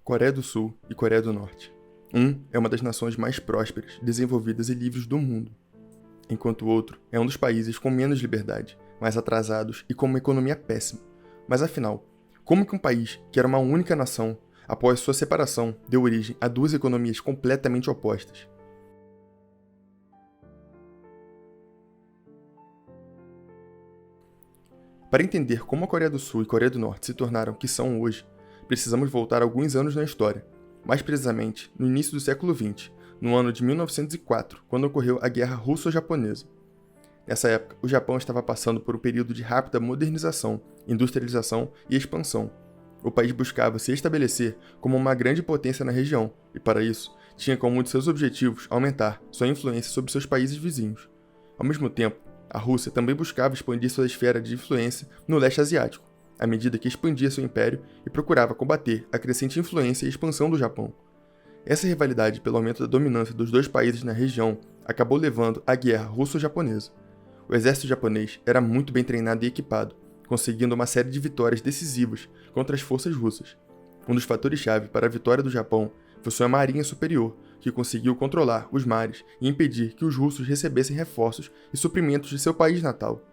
Coreia do Sul e Coreia do Norte. Um é uma das nações mais prósperas, desenvolvidas e livres do mundo, enquanto o outro é um dos países com menos liberdade, mais atrasados e com uma economia péssima. Mas afinal, como que um país que era uma única nação, após sua separação, deu origem a duas economias completamente opostas? Para entender como a Coreia do Sul e Coreia do Norte se tornaram o que são hoje, precisamos voltar alguns anos na história, mais precisamente no início do século XX, no ano de 1904, quando ocorreu a Guerra Russo-Japonesa. Nessa época, o Japão estava passando por um período de rápida modernização, industrialização e expansão. O país buscava se estabelecer como uma grande potência na região, e para isso, tinha como um de seus objetivos aumentar sua influência sobre seus países vizinhos. Ao mesmo tempo, a Rússia também buscava expandir sua esfera de influência no leste asiático, à medida que expandia seu império e procurava combater a crescente influência e expansão do Japão. Essa rivalidade pelo aumento da dominância dos dois países na região acabou levando à Guerra Russo-Japonesa. O exército japonês era muito bem treinado e equipado, conseguindo uma série de vitórias decisivas contra as forças russas. Um dos fatores-chave para a vitória do Japão foi sua marinha superior, que conseguiu controlar os mares e impedir que os russos recebessem reforços e suprimentos de seu país natal.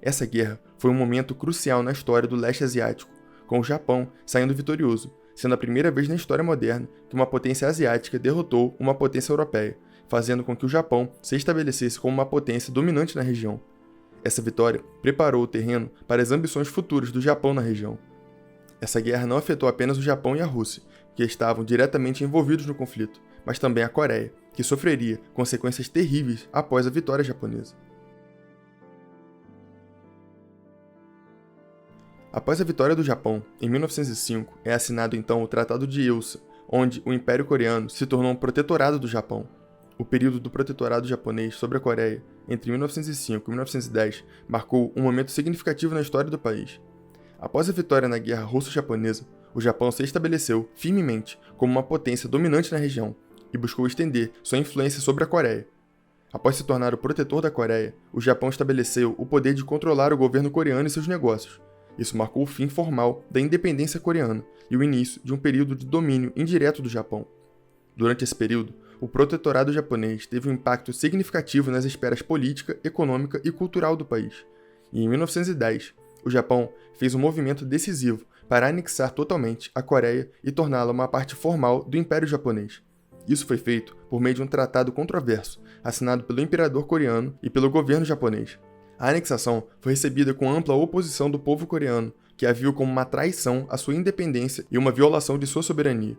Essa guerra foi um momento crucial na história do leste asiático, com o Japão saindo vitorioso, sendo a primeira vez na história moderna que uma potência asiática derrotou uma potência europeia, fazendo com que o Japão se estabelecesse como uma potência dominante na região. Essa vitória preparou o terreno para as ambições futuras do Japão na região. Essa guerra não afetou apenas o Japão e a Rússia, que estavam diretamente envolvidos no conflito, mas também a Coreia, que sofreria consequências terríveis após a vitória japonesa. Após a vitória do Japão, em 1905, é assinado então o Tratado de Eusa, onde o Império Coreano se tornou um protetorado do Japão. O período do protetorado japonês sobre a Coreia, entre 1905 e 1910, marcou um momento significativo na história do país. Após a vitória na Guerra Russo-Japonesa, o Japão se estabeleceu firmemente como uma potência dominante na região e buscou estender sua influência sobre a Coreia. Após se tornar o protetor da Coreia, o Japão estabeleceu o poder de controlar o governo coreano e seus negócios. Isso marcou o fim formal da independência coreana e o início de um período de domínio indireto do Japão. Durante esse período, o protetorado japonês teve um impacto significativo nas esferas política, econômica e cultural do país. E em 1910, o Japão fez um movimento decisivo para anexar totalmente a Coreia e torná-la uma parte formal do Império Japonês. Isso foi feito por meio de um tratado controverso, assinado pelo imperador coreano e pelo governo japonês. A anexação foi recebida com ampla oposição do povo coreano, que a viu como uma traição à sua independência e uma violação de sua soberania.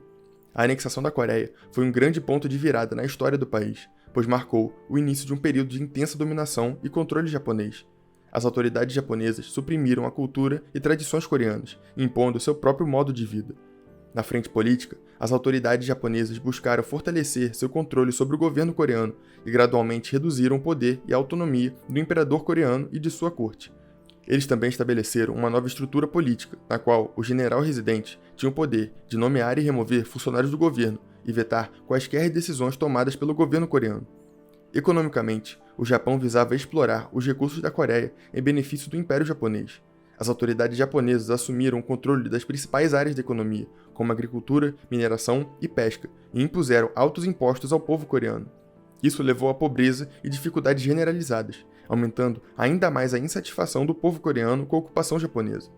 A anexação da Coreia foi um grande ponto de virada na história do país, pois marcou o início de um período de intensa dominação e controle japonês. As autoridades japonesas suprimiram a cultura e tradições coreanas, impondo seu próprio modo de vida. Na frente política, as autoridades japonesas buscaram fortalecer seu controle sobre o governo coreano e gradualmente reduziram o poder e a autonomia do imperador coreano e de sua corte. Eles também estabeleceram uma nova estrutura política, na qual o general residente tinha o poder de nomear e remover funcionários do governo e vetar quaisquer decisões tomadas pelo governo coreano. Economicamente, o Japão visava explorar os recursos da Coreia em benefício do Império Japonês. As autoridades japonesas assumiram o controle das principais áreas da economia, como agricultura, mineração e pesca, e impuseram altos impostos ao povo coreano. Isso levou à pobreza e dificuldades generalizadas, aumentando ainda mais a insatisfação do povo coreano com a ocupação japonesa.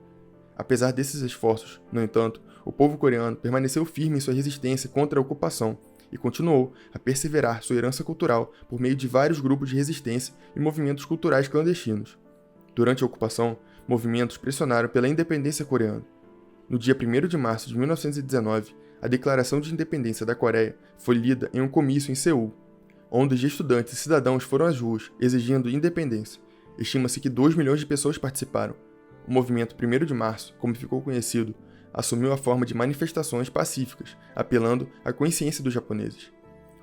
Apesar desses esforços, no entanto, o povo coreano permaneceu firme em sua resistência contra a ocupação e continuou a perseverar sua herança cultural por meio de vários grupos de resistência e movimentos culturais clandestinos. Durante a ocupação, movimentos pressionaram pela independência coreana. No dia 1º de março de 1919, a Declaração de Independência da Coreia foi lida em um comício em Seul. Ondas de estudantes e cidadãos foram às ruas exigindo independência. Estima-se que 2 milhões de pessoas participaram. O movimento 1º de março, como ficou conhecido, assumiu a forma de manifestações pacíficas, apelando à consciência dos japoneses.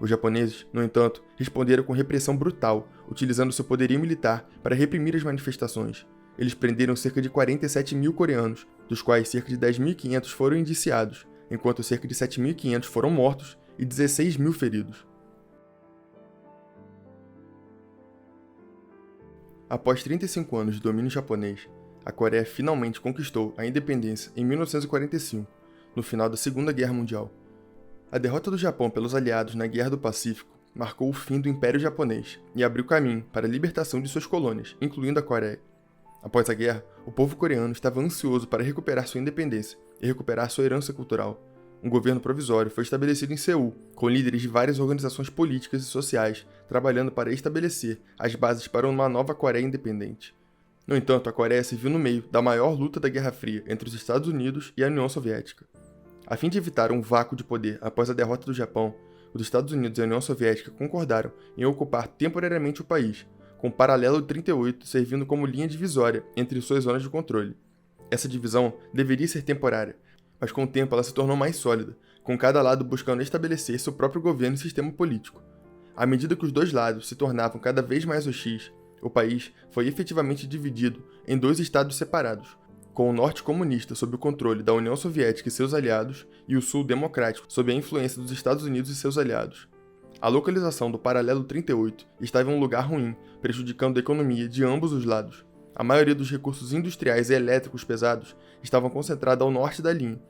Os japoneses, no entanto, responderam com repressão brutal, utilizando seu poderio militar para reprimir as manifestações. Eles prenderam cerca de 47 mil coreanos, dos quais cerca de 10.500 foram indiciados, enquanto cerca de 7.500 foram mortos e 16 mil feridos. Após 35 anos de domínio japonês, a Coreia finalmente conquistou a independência em 1945, no final da Segunda Guerra Mundial. A derrota do Japão pelos aliados na Guerra do Pacífico marcou o fim do Império Japonês e abriu caminho para a libertação de suas colônias, incluindo a Coreia. Após a guerra, o povo coreano estava ansioso para recuperar sua independência e recuperar sua herança cultural. Um governo provisório foi estabelecido em Seul, com líderes de várias organizações políticas e sociais trabalhando para estabelecer as bases para uma nova Coreia independente. No entanto, a Coreia se viu no meio da maior luta da Guerra Fria entre os Estados Unidos e a União Soviética. A fim de evitar um vácuo de poder após a derrota do Japão, os Estados Unidos e a União Soviética concordaram em ocupar temporariamente o país, com o Paralelo 38 servindo como linha divisória entre suas zonas de controle. Essa divisão deveria ser temporária, mas com o tempo ela se tornou mais sólida, com cada lado buscando estabelecer seu próprio governo e sistema político. À medida que os dois lados se tornavam cada vez mais hostis, o país foi efetivamente dividido em dois estados separados, com o norte comunista sob o controle da União Soviética e seus aliados e o sul democrático sob a influência dos Estados Unidos e seus aliados. A localização do Paralelo 38 estava em um lugar ruim, prejudicando a economia de ambos os lados. A maioria dos recursos industriais e elétricos pesados estavam concentrados ao norte da linha,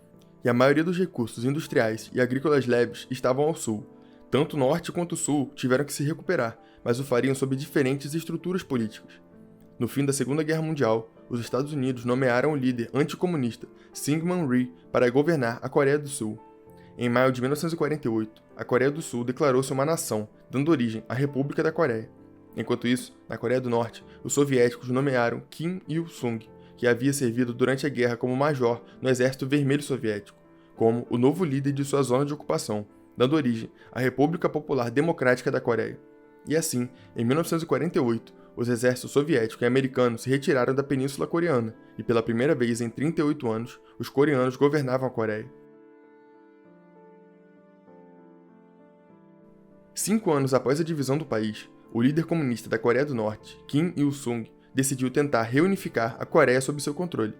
e a maioria dos recursos industriais e agrícolas leves estavam ao sul. Tanto o norte quanto o sul tiveram que se recuperar, mas o fariam sob diferentes estruturas políticas. No fim da Segunda Guerra Mundial, os Estados Unidos nomearam o líder anticomunista Syngman Rhee para governar a Coreia do Sul. Em maio de 1948, a Coreia do Sul declarou-se uma nação, dando origem à República da Coreia. Enquanto isso, na Coreia do Norte, os soviéticos nomearam Kim Il-sung, que havia servido durante a guerra como major no Exército Vermelho Soviético, como o novo líder de sua zona de ocupação, dando origem à República Popular Democrática da Coreia. E assim, em 1948, os exércitos soviético e americano se retiraram da Península Coreana e, pela primeira vez em 38 anos, os coreanos governavam a Coreia. 5 anos após a divisão do país, o líder comunista da Coreia do Norte, Kim Il-sung, decidiu tentar reunificar a Coreia sob seu controle.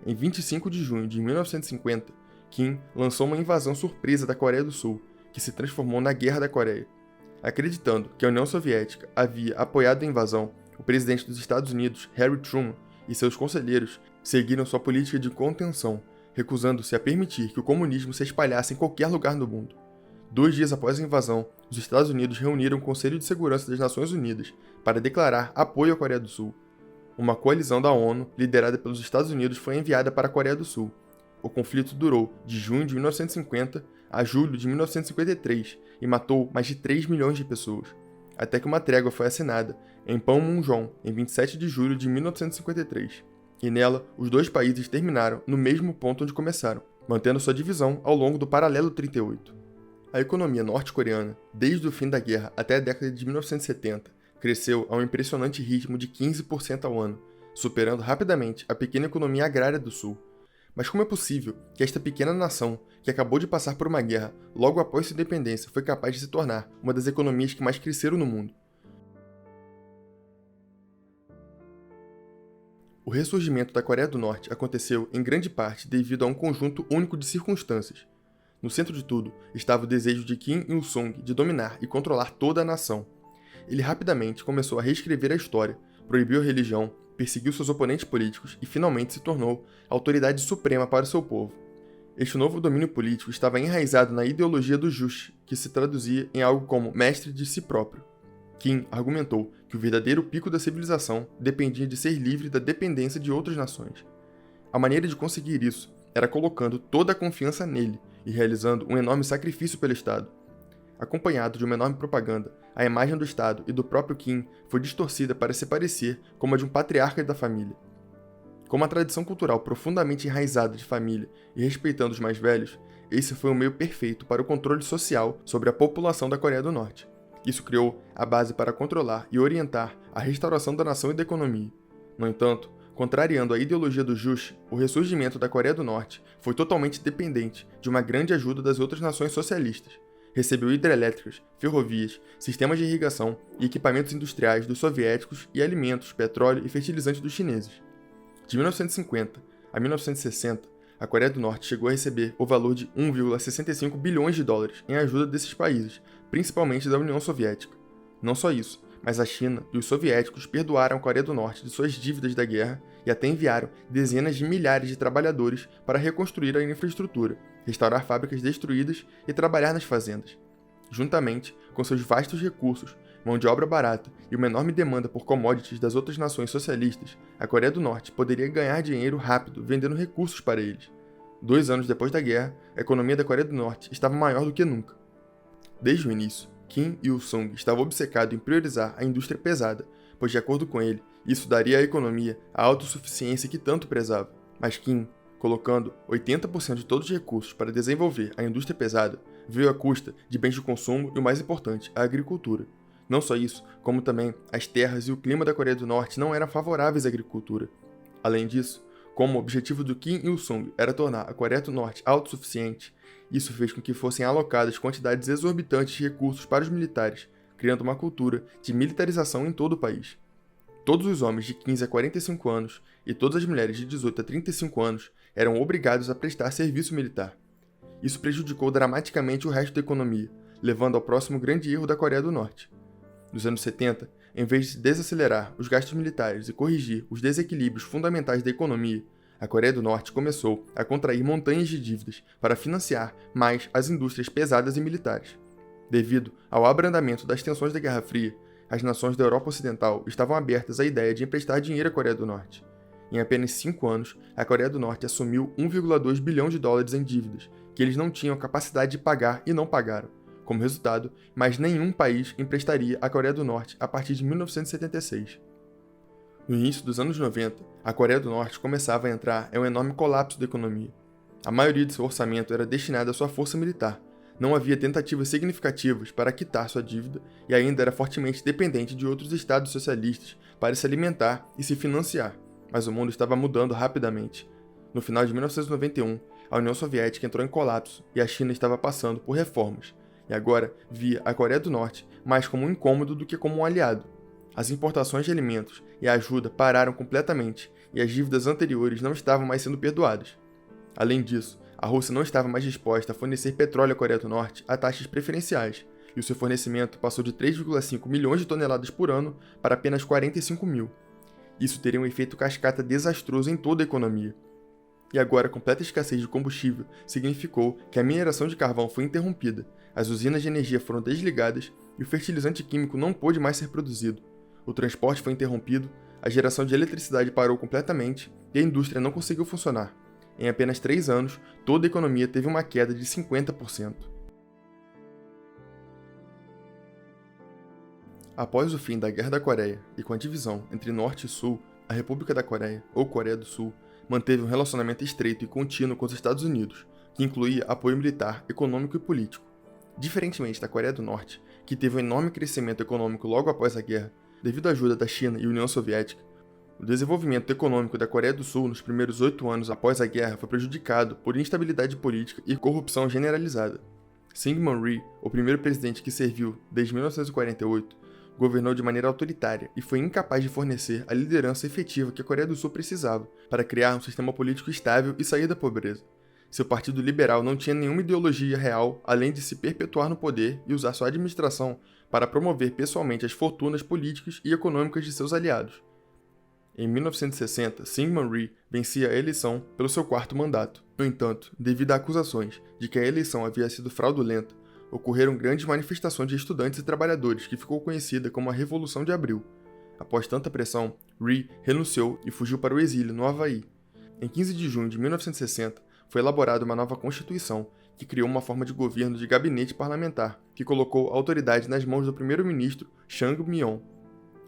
Em 25 de junho de 1950, Kim lançou uma invasão surpresa da Coreia do Sul, que se transformou na Guerra da Coreia. Acreditando que a União Soviética havia apoiado a invasão, o presidente dos Estados Unidos, Harry Truman, e seus conselheiros seguiram sua política de contenção, recusando-se a permitir que o comunismo se espalhasse em qualquer lugar do mundo. 2 dias após a invasão, os Estados Unidos reuniram o Conselho de Segurança das Nações Unidas para declarar apoio à Coreia do Sul. Uma coalizão da ONU, liderada pelos Estados Unidos, foi enviada para a Coreia do Sul. O conflito durou de junho de 1950 a julho de 1953 e matou mais de 3 milhões de pessoas, até que uma trégua foi assinada em Panmunjom em 27 de julho de 1953. E nela, os dois países terminaram no mesmo ponto onde começaram, mantendo sua divisão ao longo do Paralelo 38. A economia norte-coreana, desde o fim da guerra até a década de 1970, cresceu a um impressionante ritmo de 15% ao ano, superando rapidamente a pequena economia agrária do Sul. Mas como é possível que esta pequena nação, que acabou de passar por uma guerra logo após sua independência, foi capaz de se tornar uma das economias que mais cresceram no mundo? O ressurgimento da Coreia do Norte aconteceu em grande parte devido a um conjunto único de circunstâncias. No centro de tudo estava o desejo de Kim Il-sung de dominar e controlar toda a nação. Ele rapidamente começou a reescrever a história, proibiu a religião, perseguiu seus oponentes políticos e finalmente se tornou a autoridade suprema para o seu povo. Este novo domínio político estava enraizado na ideologia do Juche, que se traduzia em algo como mestre de si próprio. Kim argumentou que o verdadeiro pico da civilização dependia de ser livre da dependência de outras nações. A maneira de conseguir isso era colocando toda a confiança nele e realizando um enorme sacrifício pelo Estado. Acompanhado de uma enorme propaganda, a imagem do Estado e do próprio Kim foi distorcida para se parecer como a de um patriarca da família. Com uma tradição cultural profundamente enraizada de família e respeitando os mais velhos, esse foi o meio perfeito para o controle social sobre a população da Coreia do Norte. Isso criou a base para controlar e orientar a restauração da nação e da economia. No entanto, contrariando a ideologia do Juche, o ressurgimento da Coreia do Norte foi totalmente dependente de uma grande ajuda das outras nações socialistas. Recebeu hidrelétricas, ferrovias, sistemas de irrigação e equipamentos industriais dos soviéticos e alimentos, petróleo e fertilizantes dos chineses. De 1950 a 1960, a Coreia do Norte chegou a receber o valor de 1,65 bilhões de dólares em ajuda desses países, principalmente da União Soviética. Não só isso, mas a China e os soviéticos perdoaram a Coreia do Norte de suas dívidas da guerra e até enviaram dezenas de milhares de trabalhadores para reconstruir a infraestrutura, restaurar fábricas destruídas e trabalhar nas fazendas. Juntamente com seus vastos recursos, mão de obra barata e uma enorme demanda por commodities das outras nações socialistas, a Coreia do Norte poderia ganhar dinheiro rápido vendendo recursos para eles. 2 anos depois da guerra, a economia da Coreia do Norte estava maior do que nunca. Desde o início, Kim Il-sung estava obcecado em priorizar a indústria pesada, pois, de acordo com ele, isso daria à economia a autossuficiência que tanto prezava. Mas Kim, colocando 80% de todos os recursos para desenvolver a indústria pesada, veio à custa de bens de consumo e, o mais importante, a agricultura. Não só isso, como também as terras e o clima da Coreia do Norte não eram favoráveis à agricultura. Além disso, como o objetivo do Kim Il-sung era tornar a Coreia do Norte autossuficiente, isso fez com que fossem alocadas quantidades exorbitantes de recursos para os militares, criando uma cultura de militarização em todo o país. Todos os homens de 15 a 45 anos e todas as mulheres de 18 a 35 anos eram obrigados a prestar serviço militar. Isso prejudicou dramaticamente o resto da economia, levando ao próximo grande erro da Coreia do Norte. Nos anos 70, em vez de desacelerar os gastos militares e corrigir os desequilíbrios fundamentais da economia, a Coreia do Norte começou a contrair montanhas de dívidas para financiar mais as indústrias pesadas e militares. Devido ao abrandamento das tensões da Guerra Fria, as nações da Europa Ocidental estavam abertas à ideia de emprestar dinheiro à Coreia do Norte. Em apenas 5 anos, a Coreia do Norte assumiu 1,2 bilhão de dólares em dívidas, que eles não tinham capacidade de pagar e não pagaram. Como resultado, mais nenhum país emprestaria à Coreia do Norte a partir de 1976. No início dos anos 90, a Coreia do Norte começava a entrar em um enorme colapso da economia. A maioria de seu orçamento era destinada à sua força militar. Não havia tentativas significativas para quitar sua dívida e ainda era fortemente dependente de outros estados socialistas para se alimentar e se financiar. Mas o mundo estava mudando rapidamente. No final de 1991, a União Soviética entrou em colapso e a China estava passando por reformas. E agora via a Coreia do Norte mais como um incômodo do que como um aliado. As importações de alimentos e a ajuda pararam completamente e as dívidas anteriores não estavam mais sendo perdoadas. Além disso, a Rússia não estava mais disposta a fornecer petróleo à Coreia do Norte a taxas preferenciais, e o seu fornecimento passou de 3,5 milhões de toneladas por ano para apenas 45 mil. Isso teria um efeito cascata desastroso em toda a economia. E agora a completa escassez de combustível significou que a mineração de carvão foi interrompida, as usinas de energia foram desligadas e o fertilizante químico não pôde mais ser produzido. O transporte foi interrompido, a geração de eletricidade parou completamente e a indústria não conseguiu funcionar. Em apenas 3 anos, toda a economia teve uma queda de 50%. Após o fim da Guerra da Coreia e com a divisão entre Norte e Sul, a República da Coreia, ou Coreia do Sul, manteve um relacionamento estreito e contínuo com os Estados Unidos, que incluía apoio militar, econômico e político. Diferentemente da Coreia do Norte, que teve um enorme crescimento econômico logo após a guerra, devido à ajuda da China e União Soviética, o desenvolvimento econômico da Coreia do Sul nos primeiros 8 anos após a guerra foi prejudicado por instabilidade política e corrupção generalizada. Syngman Rhee, o primeiro presidente que serviu desde 1948, governou de maneira autoritária e foi incapaz de fornecer a liderança efetiva que a Coreia do Sul precisava para criar um sistema político estável e sair da pobreza. Seu partido liberal não tinha nenhuma ideologia real além de se perpetuar no poder e usar sua administração para promover pessoalmente as fortunas políticas e econômicas de seus aliados. Em 1960, Syngman Rhee vencia a eleição pelo seu 4º mandato. No entanto, devido a acusações de que a eleição havia sido fraudulenta, ocorreram grandes manifestações de estudantes e trabalhadores que ficou conhecida como a Revolução de Abril. Após tanta pressão, Rhee renunciou e fugiu para o exílio no Havaí. Em 15 de junho de 1960, foi elaborada uma nova Constituição, que criou uma forma de governo de gabinete parlamentar, que colocou a autoridade nas mãos do primeiro-ministro Chang Myon.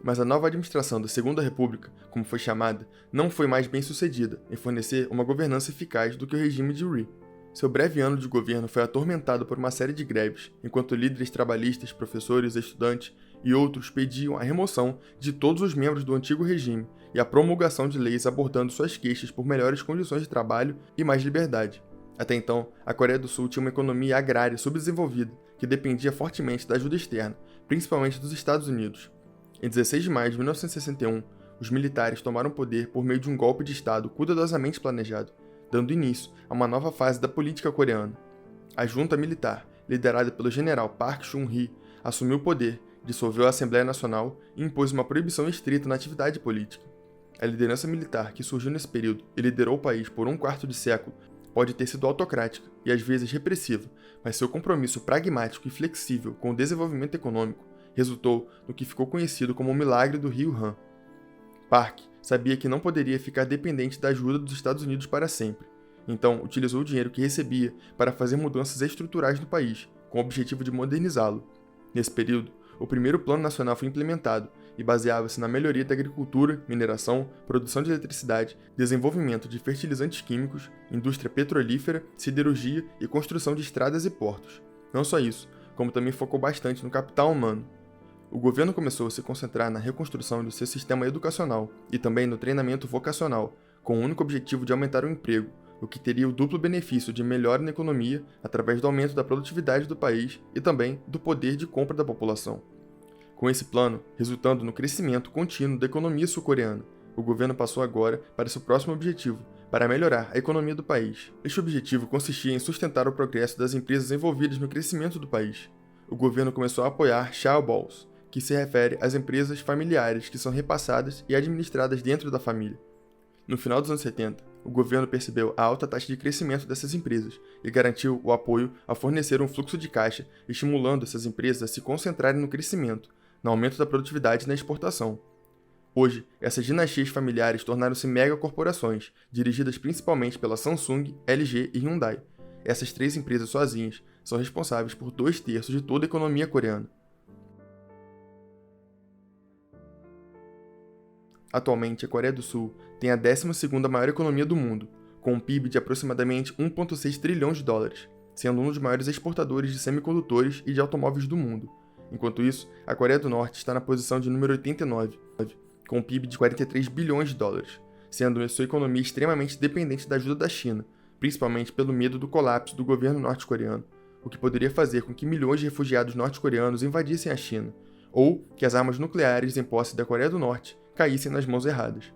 Mas a nova administração da Segunda República, como foi chamada, não foi mais bem sucedida em fornecer uma governança eficaz do que o regime de Rhee. Seu breve ano de governo foi atormentado por uma série de greves, enquanto líderes trabalhistas, professores, estudantes e outros pediam a remoção de todos os membros do antigo regime e a promulgação de leis abordando suas queixas por melhores condições de trabalho e mais liberdade. Até então, a Coreia do Sul tinha uma economia agrária subdesenvolvida, que dependia fortemente da ajuda externa, principalmente dos Estados Unidos. Em 16 de maio de 1961, os militares tomaram poder por meio de um golpe de Estado cuidadosamente planejado, dando início a uma nova fase da política coreana. A junta militar, liderada pelo general Park Chung-hee, assumiu o poder, dissolveu a Assembleia Nacional e impôs uma proibição estrita na atividade política. A liderança militar que surgiu nesse período e liderou o país por um quarto de século pode ter sido autocrática e às vezes repressiva, mas seu compromisso pragmático e flexível com o desenvolvimento econômico resultou no que ficou conhecido como o Milagre do Rio Han. Park sabia que não poderia ficar dependente da ajuda dos Estados Unidos para sempre, então utilizou o dinheiro que recebia para fazer mudanças estruturais no país, com o objetivo de modernizá-lo. Nesse período, o primeiro Plano Nacional foi implementado e baseava-se na melhoria da agricultura, mineração, produção de eletricidade, desenvolvimento de fertilizantes químicos, indústria petrolífera, siderurgia e construção de estradas e portos. Não só isso, como também focou bastante no capital humano. O governo começou a se concentrar na reconstrução do seu sistema educacional e também no treinamento vocacional, com o único objetivo de aumentar o emprego, o que teria o duplo benefício de melhora na economia através do aumento da produtividade do país e também do poder de compra da população. Com esse plano, resultando no crescimento contínuo da economia sul-coreana, o governo passou agora para seu próximo objetivo, para melhorar a economia do país. Este objetivo consistia em sustentar o progresso das empresas envolvidas no crescimento do país. O governo começou a apoiar chaebols, que se refere às empresas familiares que são repassadas e administradas dentro da família. No final dos anos 70, o governo percebeu a alta taxa de crescimento dessas empresas e garantiu o apoio a fornecer um fluxo de caixa, estimulando essas empresas a se concentrarem no crescimento, no aumento da produtividade e na exportação. Hoje, essas dinastias familiares tornaram-se megacorporações, dirigidas principalmente pela Samsung, LG e Hyundai. Essas três empresas sozinhas são responsáveis por 2/3 de toda a economia coreana. Atualmente, a Coreia do Sul tem a 12ª maior economia do mundo, com um PIB de aproximadamente 1,6 trilhões de dólares, sendo um dos maiores exportadores de semicondutores e de automóveis do mundo. Enquanto isso, a Coreia do Norte está na posição de número 89, com um PIB de 43 bilhões de dólares, sendo sua economia extremamente dependente da ajuda da China, principalmente pelo medo do colapso do governo norte-coreano, o que poderia fazer com que milhões de refugiados norte-coreanos invadissem a China, ou que as armas nucleares em posse da Coreia do Norte caíssem nas mãos erradas.